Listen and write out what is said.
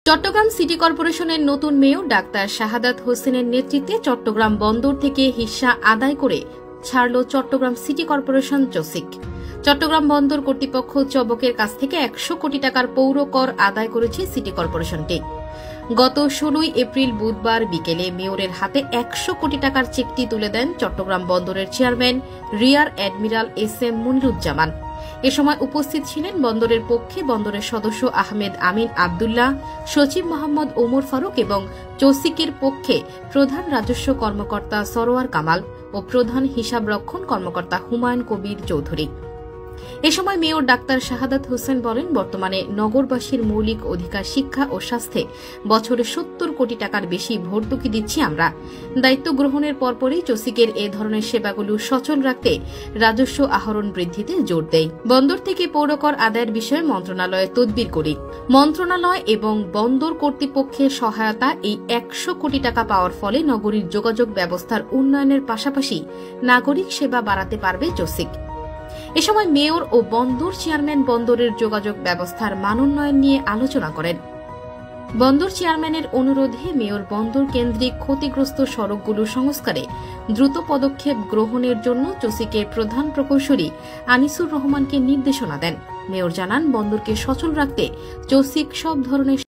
Chittagong city কর্পোরেশনের নতুন mayor doctor শাহাদাত হোসেনের নেতৃত্বে চট্টগ্রাম বন্দর থেকে হিস্সা আদায় করে ছাড়ল চট্টগ্রাম সিটি কর্পোরেশন চসিক। চট্টগ্রাম বন্দর কর্তৃপক্ষ চবকের কাছ থেকে ১০০ কোটি টাকার পৌর কর আদায় করেছে সিটি কর্পোরেশনটি। গত ১৬ এপ্রিল বুধবার বিকেলে মেয়রের হাতে ১০০ কোটি টাকার চেকটি তুলে দেন চট্টগ্রাম বন্দরের chairman rear admiral S M. Moniruzzaman. এ সময় উপস্থিত ছিলেন বন্দরের পক্ষে বন্দরের সদস্য আহমেদ আমিন আবদুল্লাহ, সচিব মোহাম্মদ ওমর ফারুক এবং চসিকের পক্ষে প্রধান রাজস্ব কর্মকর্তা সরোয়ার কামাল ও প্রধান হিসাবরক্ষণ কর্মকর্তা হুমায়ুন কবির চৌধুরী। এ সময় মেয়র ডাক্তার শাহাদাত হোসেন বলেন, বর্তমানে নগরবাসীর মৌলিক অধিকার শিক্ষা ও স্বাস্থ্যে বছরে ৭০ কোটি টাকার বেশি ভর্তুকি দিচ্ছি আমরা। দায়িত্ব গ্রহণের পরপরই চসিকের এ ধরনের সেবাগুলো সচল রাখতে রাজস্ব আহরণ বৃদ্ধিতে জোর দেয়। বন্দর থেকে পৌরকর আদায়ের বিষয়ে মন্ত্রণালয়ে তদবির করি। মন্ত্রণালয় এবং বন্দর কর্তৃপক্ষের সহায়তা এই ১০০ কোটি টাকা পাওয়ার ফলে নগরীর যোগাযোগ ব্যবস্থার উন্নয়নের পাশাপাশি নাগরিক সেবা বাড়াতে পারবে চসিক। এ সময় মেয়র ও বন্দর চেয়ারম্যান বন্দরের যোগাযোগ ব্যবস্থার মানোন্নয়ন নিয়ে আলোচনা করেন। বন্দর চেয়ারম্যানের অনুরোধে মেয়র বন্দর কেন্দ্রিক ক্ষতিগ্রস্ত সড়কগুলো সংস্কারে দ্রুত পদক্ষেপ গ্রহণের জন্য চসিকের প্রধান প্রকৌশলী আনিসুর রহমানকে নির্দেশনা দেন। মেয়র জানান, বন্দরকে সচল রাখতে চসিক সব ধরনের